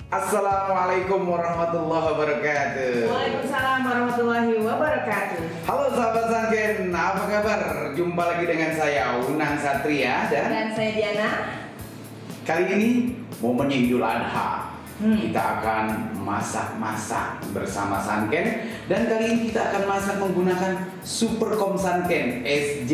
Assalamualaikum warahmatullahi wabarakatuh. Waalaikumsalam warahmatullahi wabarakatuh. Halo sahabat Sanken, apa kabar? Jumpa lagi dengan saya Unang Satria Dan saya Diana. kali ini momennya Idul Adha. Hmm. Kita akan masak-masak bersama Sanken, dan kali ini kita akan masak menggunakan Supercom Sanken SJ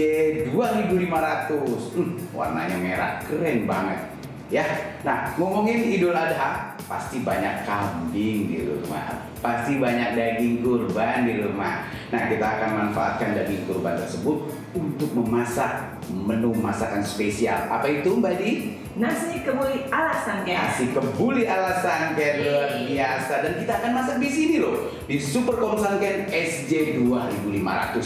2500. Warnanya merah, keren banget. Ya, nah ngomongin Idul Adha, pasti banyak kambing di rumah, pasti banyak daging kurban di rumah. Nah, kita akan manfaatkan daging kurban tersebut untuk memasak menu masakan spesial. Apa itu, Mbak Di? Nasi kebuli ala Sanken. Nasi kebuli ala Sanken, luar biasa. Dan kita akan masak di sini loh, di Supercom Sanken SJ 2500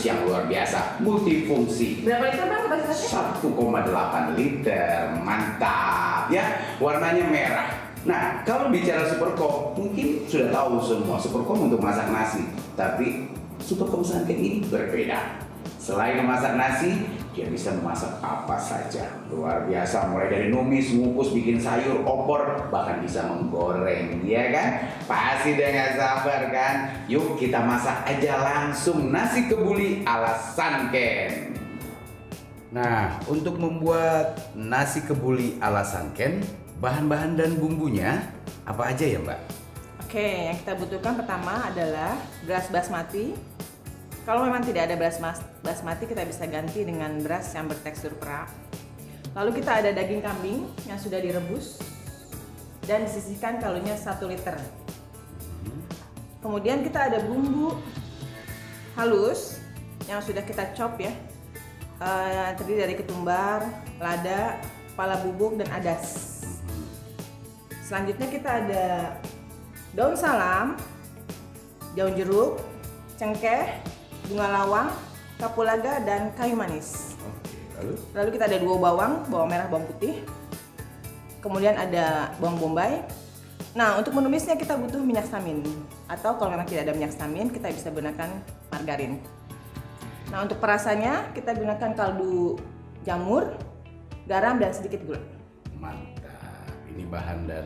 yang luar biasa, multifungsi. Berapa liter bang kapasitasnya? 1,8 liter, mantap ya, warnanya merah. Nah, kalau bicara Supercom, mungkin sudah tahu semua Supercom untuk masak nasi, tapi Supercom Sanken ini berbeda. Selain memasak nasi, dia bisa memasak apa saja, luar biasa. Mulai dari numis, ngukus, bikin sayur, opor, bahkan bisa menggoreng, ya kan? Pasti dengan sabar kan? Yuk kita masak aja langsung nasi kebuli ala Sanken. Nah, untuk membuat nasi kebuli ala Sanken, bahan-bahan dan bumbunya apa aja ya, Mbak? Oke, yang kita butuhkan pertama adalah beras basmati. Kalau memang tidak ada beras basmati, kita bisa ganti dengan beras yang bertekstur perak. Lalu kita ada daging kambing yang sudah direbus dan disisihkan kaldunya 1 liter. Kemudian kita ada bumbu halus yang sudah kita chop ya. Terdiri dari ketumbar, lada, kepala bubuk, dan adas. Selanjutnya kita ada daun salam, daun jeruk, cengkeh, bunga lawang, kapulaga, dan kayu manis. Oke, Lalu kita ada 2 bawang merah, bawang putih. Kemudian ada bawang bombay. Nah, untuk menumisnya kita butuh minyak samin. Atau kalau memang tidak ada minyak samin, kita bisa gunakan margarin. Nah, untuk perasannya kita gunakan kaldu jamur, garam, dan sedikit gula. mantap. Ini bahan dan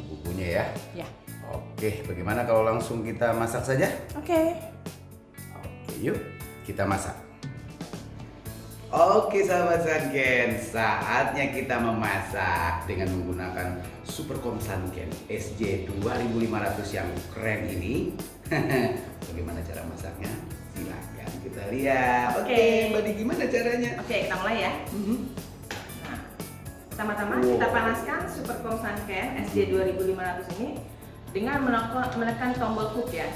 bumbunya ya. Ya. Oke, bagaimana kalau langsung kita masak saja? Oke. Oke, yuk kita masak. Oke sahabat Sanken, saatnya kita memasak dengan menggunakan Supercom Sanken SJ 2500 yang keren ini. Bagaimana cara masaknya? Silakan kita lihat. Oke, Mbak Di, gimana caranya? Oke, kita mulai ya. Nah, pertama-tama kita panaskan Supercom Sanken SJ 2500 ini dengan menekan tombol cook ya.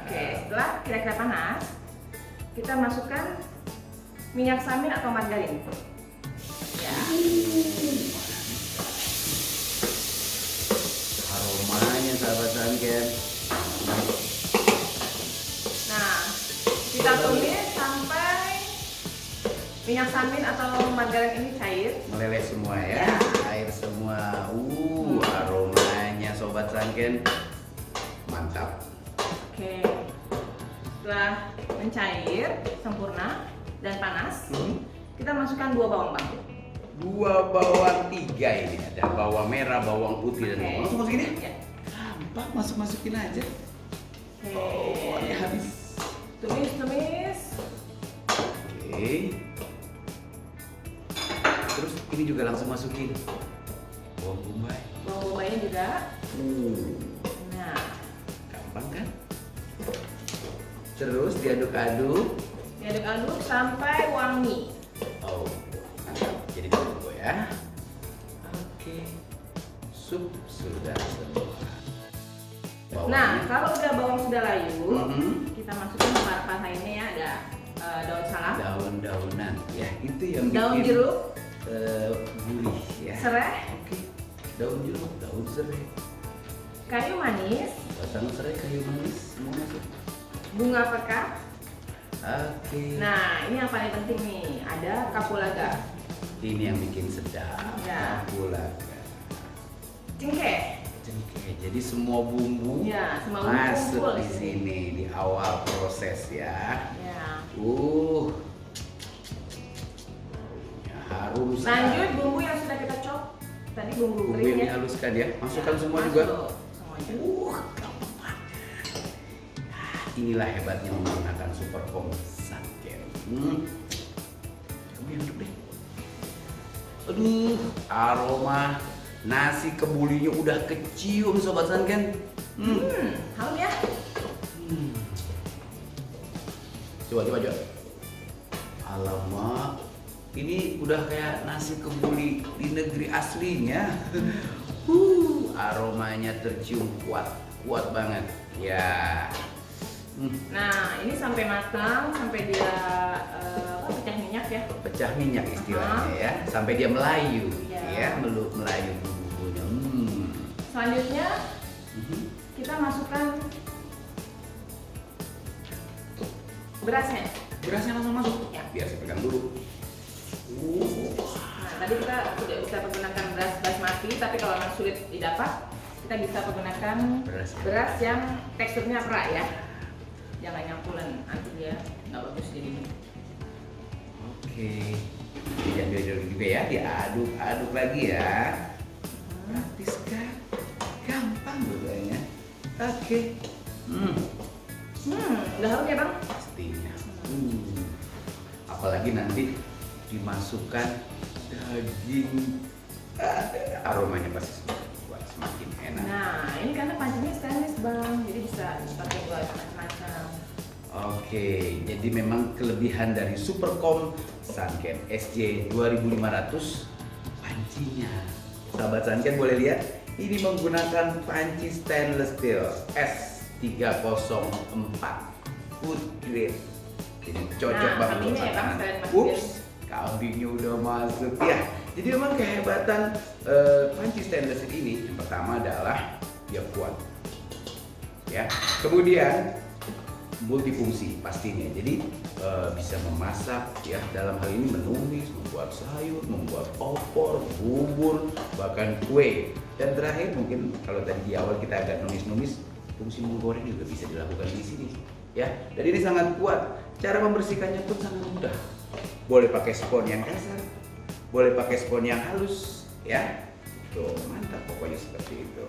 Oke, setelah kira-kira panas, kita masukkan minyak samin atau margarin. Ya. Aromanya sahabat Sanken. Nah, kita tumis sampai minyak samin atau margarin ini cair. Meleleh semua ya, Ya. air semua. Aromanya sobat Sanken mantap. Oke. Setelah mencair sempurna dan panas, kita masukkan 2 bawang bang. 2 bawang, 3 ini ada bawang merah, bawang putih, dan bawang. Langsung masukin ya? Ya. Gampang, masukin aja. Oke. Ini habis. Tumis. Oke. Terus ini juga langsung masukin bawang bombay. Bawang bombaynya juga. Nah, Gampang kan? Terus diaduk-aduk. diaduk-aduk sampai wangi. Oh, mantap. Jadi tunggu ya. Oke. Sup sudah semua. Nah, kalau udah bawang sudah layu, Mhm. kita masukin rempah-rempah lainnya ya. Ada daun salam, Daun-daunan ya, itu yang daun bikin jeruk, gurih ya. serai, Oke. Daun jeruk, daun serai, kayu manis, batang serai, kayu manis, semua masuk. bunga peka. Oke. Nah, ini yang paling penting nih, ada kapulaga, Ini yang bikin sedap. Ya. Kapulaga. cengkeh. Cengkeh. Jadi semua bumbu Ya, semua bumbu masuk kumpul di di sini di awal proses ya. Ya. Ya, harum sekali. Lanjut bumbu yang sudah kita chop tadi bumbu Bumbu kering yang ya. dihaluskan ya. Masukkan semua Masuk juga. semuanya. Gampang. Inilah hebatnya menggunakan Supercom Sunken. Kamu yang duduk deh. Aduh, aroma nasi kebulinya udah kecium Sobat Sunken. Harum ya. Coba. Alamak, ini udah kayak nasi kebuli di negeri aslinya. Aromanya tercium kuat banget. Ya. Nah, ini sampai matang, sampai dia pecah minyak ya. Pecah minyak istilahnya ya, sampai dia melayu, Ya. ya, melayu bumbunya. Selanjutnya kita masukkan berasnya. Berasnya langsung masuk. Ya. Biar saya pegang dulu. Nah, tadi kita tidak bisa menggunakan beras basmati, tapi kalau memang sulit didapat, kita bisa menggunakan beras yang teksturnya perak ya. Jangan nyampulan, nanti dia nggak bagus jadinya. Oke. Diambil dulu juga ya, diaduk lagi ya. Praktis kan? Gampang rupanya. Oke. Udah harum ya bang? Pastinya. Apalagi nanti dimasukkan daging, aromanya pasti semakin enak. Nah, ini karena pancinya stainless bang, jadi bisa dipakai buat macam-macam. Oke, jadi memang kelebihan dari Supercom Sunken SJ 2500 pancinya. Sahabat Sunken boleh lihat, ini menggunakan panci stainless steel S304 food grade. Jadi cocok banget buat kambingnya ya, Bang, makanan. sekalian masukin. Ups, kambingnya udah masuk ya. Jadi memang kehebatan panci stainless steel ini yang pertama adalah dia kuat. Ya. Kemudian multifungsi pastinya, jadi bisa memasak ya, dalam hal ini menumis, membuat sayur, membuat opor, bubur, bahkan kue. Dan terakhir mungkin kalau tadi di awal kita agak numis-numis, fungsi menggoreng juga bisa dilakukan di sini ya. Dan ini sangat kuat, cara membersihkannya pun sangat mudah. Boleh pakai spons yang kasar, boleh pakai spons yang halus ya. Tuh mantap pokoknya seperti itu.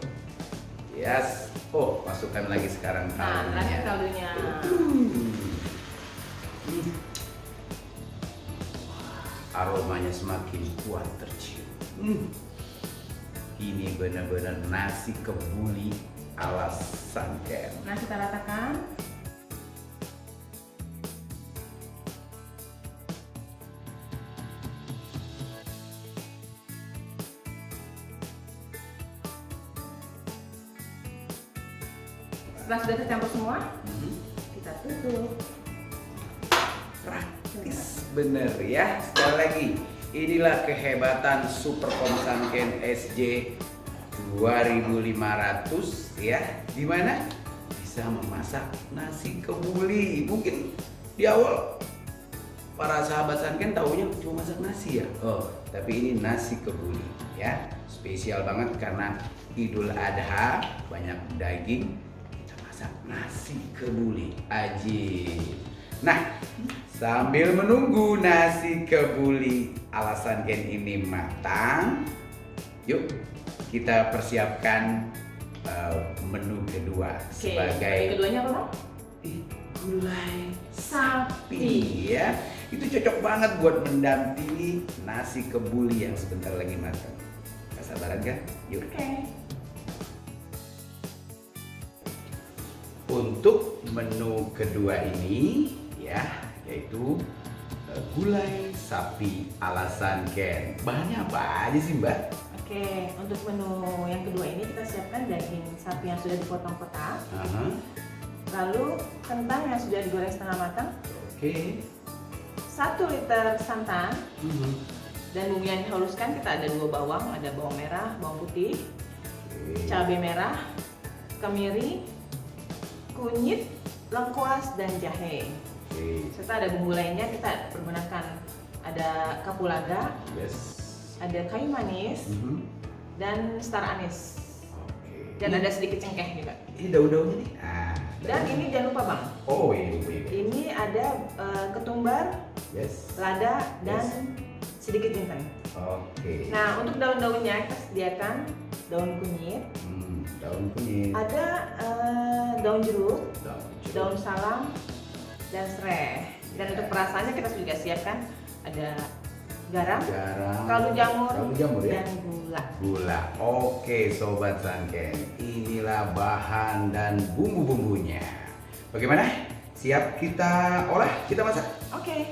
Yes. Oh, masukkan lagi sekarang Nah, kaldunya. kaldunya. Aromanya semakin kuat tercium. Ini benar-benar nasi kebuli ala Sunken. Nah, kita ratakan. Setelah sudah tercampur semua, kita tutup. Praktis bener ya. Sekali lagi, inilah kehebatan Supercom Sunken SJ 2500 ya, dimana bisa memasak nasi kebuli. Mungkin di awal para sahabat Sunken taunya cuma masak nasi ya. Oh, tapi ini nasi kebuli ya. Spesial banget karena Idul Adha, banyak daging, kita masak nasi kebuli aji. Nah, sambil menunggu nasi kebuli ala Sunken ini matang, yuk kita persiapkan menu kedua. Oke, Sebagai menu keduanya apa bang? gulai Sapi. ya. Itu cocok banget buat mendampingi nasi kebuli yang sebentar lagi matang. Gak sabaran kan? Yuk. Oke. Untuk menu kedua ini ya, yaitu gulai sapi ala Sunken. Bahannya apa aja sih Mbak? Oke, untuk menu yang kedua ini kita siapkan daging sapi yang sudah dipotong kotak, lalu kentang yang sudah digoreng setengah matang, Oke. 1 liter santan, dan bumbu yang dihaluskan kita ada 2 bawang, ada bawang merah, bawang putih, cabai merah, kemiri, kunyit, lengkuas, dan jahe. Serta ada bumbu lainnya kita pergunakan ada kapulaga, Yes. ada kayu manis, dan star anis. Oke. Dan ada sedikit cengkeh juga. Ini daun-daunnya nih. Dan ini jangan lupa bang, Oh iya. ini ada ketumbar, Yes. lada, dan Yes. sedikit jinten. Oke. Nah, untuk daun-daunnya kita sediakan daun kunyit, Daun kunyit. ada daun jeruk, Daun jeruk. daun salam, dan serai. Dan untuk perasaannya kita juga siapkan ada garam, kaldu jamur, ya. dan gula. Gula. Oke, sobat Sangken. Inilah bahan dan bumbu-bumbunya. Bagaimana? Siap kita olah, kita masak? Oke.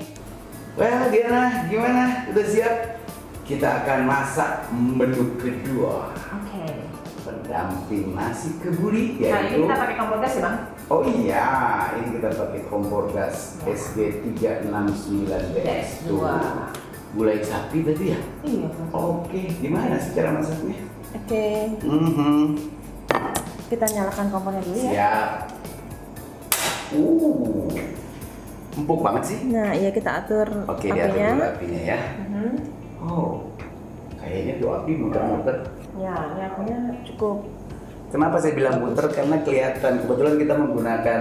Well, Diana, gimana? Udah siap? Kita akan masak menu kedua. Oke. Pendamping nasi kebuli, Nah, ini yaitu kita pakai kompor gas ya, Bang? oh iya, ini kita pakai kompor gas SG369DS2. Gulai sapi tadi ya? Iya. Oke, gimana sih cara masaknya? Oke. Kita nyalakan kompornya dulu ya. Siap. Empuk banget sih. Nah, iya kita atur Oke, diatur apinya. dulu apinya ya. Oh, kayaknya tuh api muter-muter. Ya, ini apinya cukup. Kenapa saya bilang muter? Karena kelihatan. Kebetulan kita menggunakan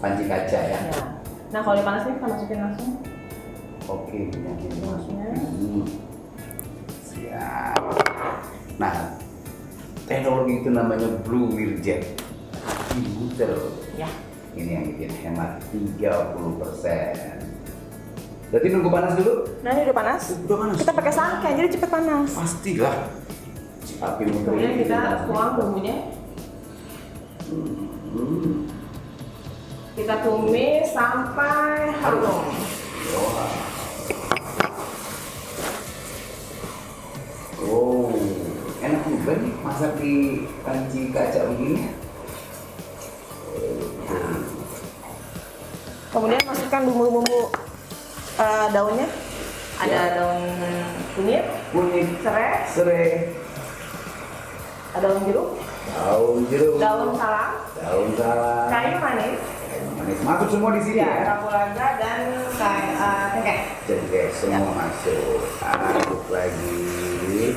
panci kaca ya. Ya. Nah, kalau dipanasin kita masukin langsung. Oke, minyak ini Minyak. masukin. Siap. Nah, teknologi itu namanya Blue Wheeljet. Dibuter. Ya. Ini yang bikin hemat 30%. Berarti nunggu panas dulu? Nah, ini udah panas. Udah panas. Kita pakai sangkai jadi cepet panas. Pastilah. Si api muter Kemudian ini kita panas. tuang bumbunya. Kita tumis sampai harum. Wah. Oh, enak juga nih masak di panci kaca begini. Kemudian masukkan bumbu-bumbu daunnya. Ada daun kunyit, Kunyit, serai, serai, ada daun jeruk, daun jeruk, daun salam, daun salam, kayu manis, manis. Masuk semua di sini ya. kapulaga dan cengkeh. Cengkeh semua masuk. Aduk lagi.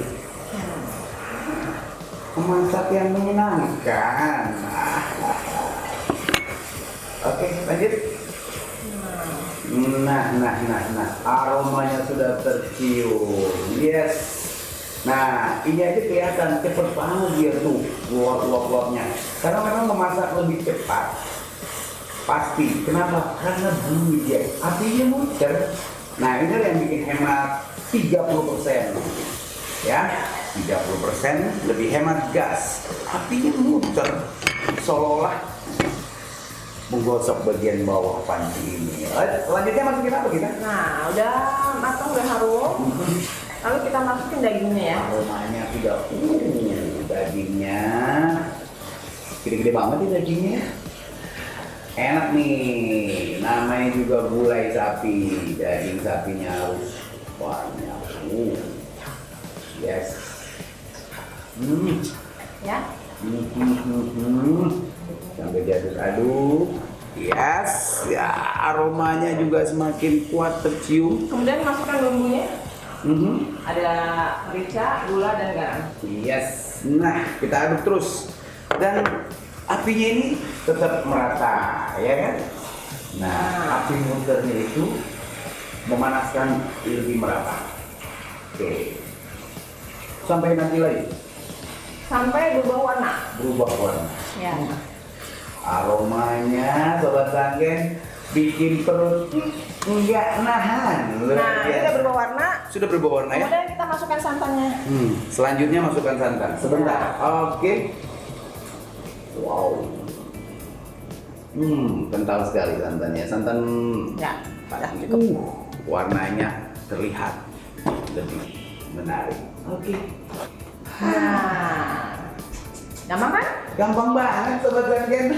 Memasak yang menyenangkan. Oke, lanjut. Nah, aromanya sudah tercium. Yes. Nah, ini aja kelihatan cepet banget dia tuh uap-uapnya. Karena memang memasak lebih cepat. Pasti. Kenapa? Karena bunyi dia. Apinya muter. Nah, ini yang bikin hemat 30%. Ya, 30% lebih hemat gas. Apinya muter. Seolah-olah menggosok bagian bawah panci ini. Lanjutnya masukin apa kita? Nah, udah matang, udah harum. Lalu kita masukin dagingnya ya. Aromanya sudah dagingnya gede-gede banget nih dagingnya. Enak nih, namanya juga gulai sapi. Daging sapinya harus banyak. Yes. Ya. Sampai diaduk-aduk. Yes, ya aromanya juga semakin kuat tercium. Kemudian masukkan bumbunya. Ada merica, gula, dan garam. Yes. Nah, kita aduk terus. Dan apinya ini tetap merata, ya kan? Nah, api muternya itu memanaskan lebih merata. Oke. Sampai nanti lagi. Sampai berubah warna. Berubah warna. Ya. Aromanya, Sobat Sangken, bikin perut nggak nahan. Nah, ini udah berubah warna. Sudah berubah warna ya? Kemudian kita masukkan santannya. Selanjutnya masukkan santan. Sebentar. Oke. Wow. Kental sekali santannya. Santan. Ya. Warnanya terlihat lebih menarik. Oke. Nah, gampang kan? Gampang banget Sobat Sangken.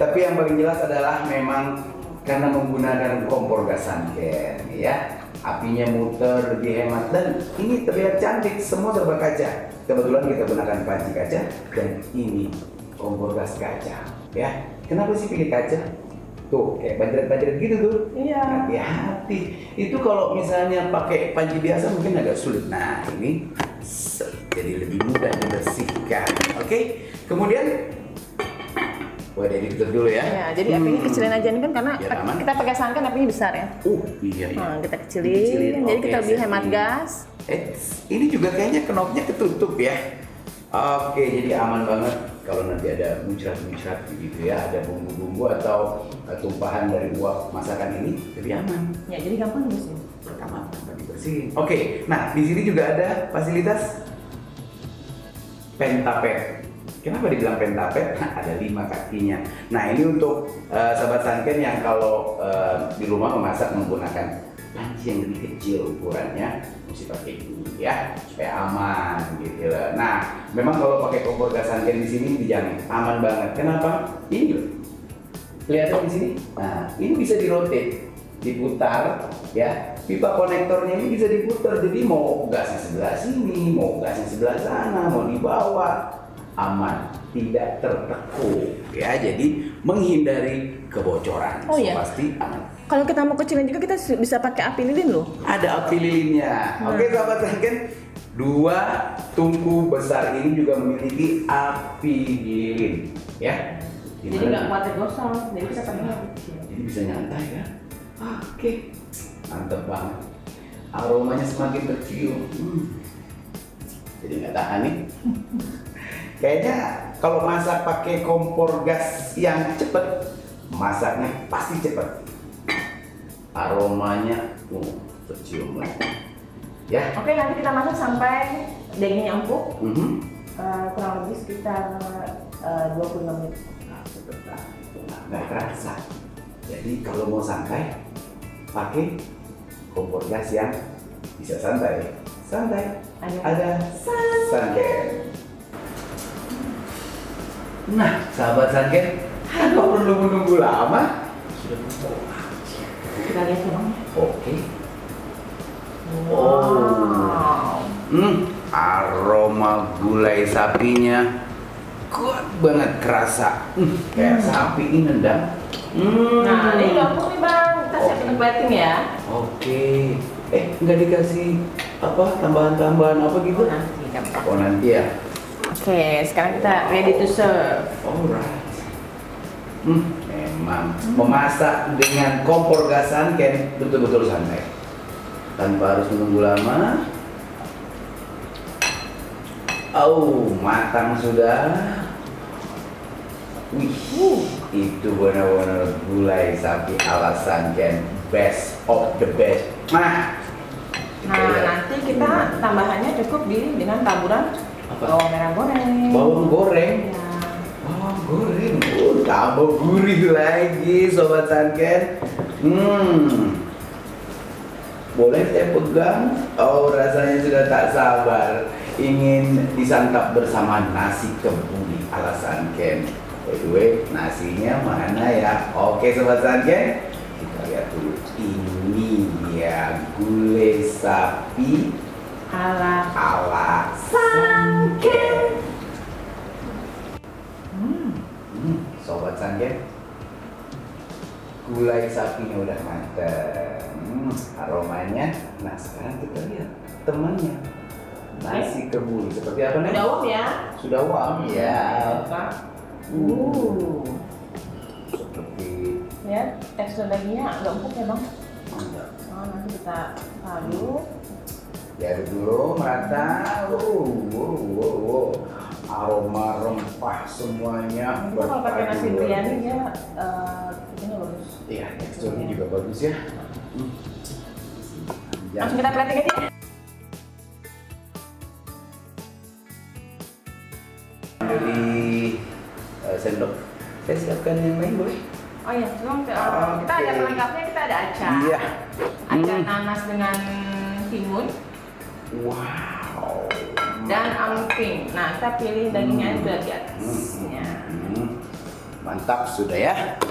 Tapi yang paling jelas adalah memang karena menggunakan kompor gas Sangken, ya. Apinya muter, lebih hemat, dan ini terlihat cantik, semua serba kaca. Kebetulan kita gunakan panci kaca dan ini kompor gas kaca, ya. Kenapa sih pilih kaca? Tuh, kayak banjir-banjir gitu tuh. Iya. Hati-hati. Itu kalau misalnya pakai panci biasa mungkin agak sulit. Nah, ini jadi lebih mudah dibersihkan. Oke. Kemudian Wadah ditutup dulu ya. Ya, jadi apinya kecilin aja ini kan karena Biar aman. kita pakai sangkan apinya besar ya. Iya iya. Nah, kita kecilin. Jadi Oke, kita lebih hemat setting. gas. Ini juga kayaknya knopnya ketutup ya. Oke, jadi aman banget kalau nanti ada muncrat-muncrat gitu ya, ada bumbu-bumbu atau tumpahan dari uap masakan ini lebih aman. Ya, jadi gampang bersihin. Pertama, dibersihin. Oke, nah di sini juga ada fasilitas pentapet. Kenapa dibilang pentapet? Ada 5 kakinya. Nah ini untuk sahabat Sanken yang kalau di rumah memasak menggunakan panci yang lebih kecil ukurannya, mesti pakai ini ya supaya aman gitu loh. Nah memang kalau pakai kompor gas Sanken di sini dijamin aman banget. Kenapa? Ini loh, kelihatan di sini. Nah ini bisa dirotate, diputar ya. Pipa konektornya ini bisa diputar, jadi mau gasnya sebelah sini, mau gasnya sebelah sana, mau di bawah, aman, tidak tertekuk ya, jadi menghindari kebocoran. Oh, iya. Pasti aman. Kalau kita mau kecilin juga kita bisa pakai api lilin loh. Ada api lilinnya. Oke sahabat Sanken, 2 tungku besar ini juga memiliki api lilin ya. Jadi nggak kuat gosong, jadi kita pakai api kecil. Jadi bisa nyantai ya. Oke, mantep banget. Aromanya semakin tercium. Jadi nggak tahan nih. Kayaknya kalau masak pakai kompor gas yang cepet, masaknya pasti cepet. Aromanya tercium lagi. Ya. Oke, nanti kita masak sampai dagingnya empuk. Kurang lebih sekitar 25 menit. Nah, sebentar. Nggak kerasa. Jadi kalau mau santai, pakai kompor gas yang bisa santai. Ada Sanken. Nah, sahabat Sanken, tanpa perlu menunggu lama, sudah pukul. Kita lihat ya bang. Oke. Wow. Aroma gulai sapinya kuat banget, kerasa. Kayak sapi ini nendang. Nah, ini udah empuk nih bang. Kita siapin plating ya. Oke. Nggak dikasih apa tambahan-tambahan apa gitu? Nanti gampang. Oh nanti ya. Oke, sekarang kita ready to serve. Alright. Memang memasak dengan kompor gas Sanken betul-betul santai, tanpa harus menunggu lama. Oh, matang sudah. Wih, itu benar-benar gulai sapi ala Sanken, best of the best. Nah, nanti kita tambahannya cukup dengan taburan Apa? bawang merah goreng. Bawang goreng. Ya. Bawang goreng, tambah gurih lagi sobat Sanken. Boleh saya pegang? Oh rasanya sudah tak sabar, ingin disantap bersama nasi kebuli ala Sanken. By the way, nasinya mana ya? Oke sobat Sanken, kita lihat dulu. Ini ya gulai sapi ala Sanken. Sobat Sanken, gulai sapinya udah mateng, aromanya. Nah sekarang kita lihat temannya, nasi kebuli seperti apa nih? Udah uap ya? Sudah uap ya. Seperti Ya, tekstur dagingnya agak empuk ya bang. mantap. Nanti kita aduk. Diaduk dulu merata. Aroma rempah semuanya. Kita kalau pakai nasi berpadu. biryani dia itunya bagus. Iya, teksturnya juga bagus ya. Langsung kita plating aja. Dari sendok, saya siapkan yang lain boleh? Oh iya, sebelum kita ada pelengkapnya, kita ada acar. Iya. Acar nanas dengan timun Wow. dan angping. Nah, kita pilih dagingnya itu di atasnya. Mantap sudah ya.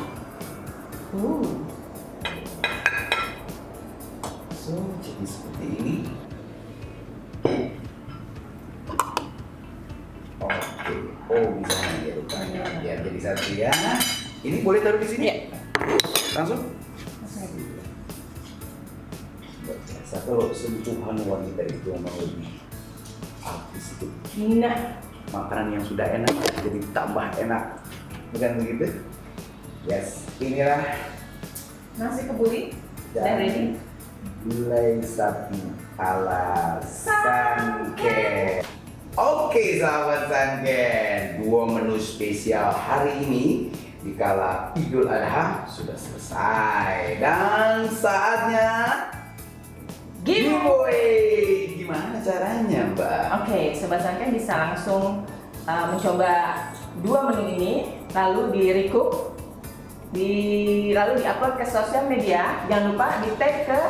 So, jadi seperti ini. Oke. Oh, bisa ya rupanya. Biar jadi satu ya. Ini boleh taruh di sini? Iya. Langsung? Biasa kalau sentuhan wanita itu memang lebih habis itu. Nah, Makanan yang sudah enak jadi tambah enak. bukan begitu? Yes, inilah Nasi kebuli dan ready. gulai sapi ala Sanken. Oke sahabat Sanken, dua menu spesial hari ini dikala Idul Adha sudah selesai dan saatnya giveaway. Gimana caranya, Mbak? Oke, Sobat Sanken bisa langsung mencoba dua menu ini, lalu di-recook, lalu di-upload ke sosial media. Jangan lupa di-tag ke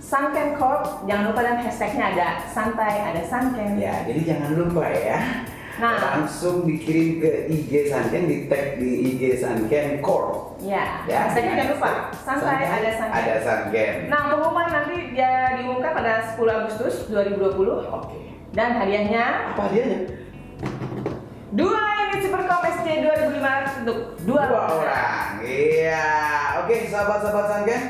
Sanken Corp, jangan lupa dan hashtagnya ada santai, ada Sanken. Ya, jadi jangan lupa ya. Nah, langsung dikirim ke IG Sanken, di tag di IG Sanken Corp. ya, hashtagnya jangan lupa santai, ada Sanken. Ada Sanken. Nah, pengumuman nanti dia diumumkan pada 10 Agustus 2020. Oke. Dan hadiahnya Apa hadiahnya? 2 unit Supercom SC 2500 untuk dua orang. Iya. Oke, sahabat-sahabat Sanken.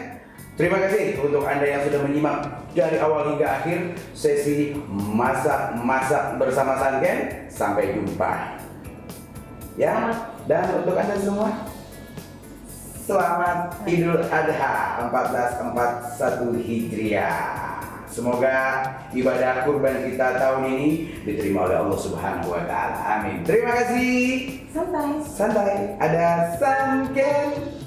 Terima kasih untuk Anda yang sudah menyimak dari awal hingga akhir sesi masak-masak bersama Sanken. Sampai jumpa. Ya, dan untuk Anda semua, selamat Idul Adha 1441 Hijriah. Semoga ibadah kurban kita tahun ini diterima oleh Allah Subhanahu wa taala. Amin. Terima kasih. santai. Santai. Ada Sanken.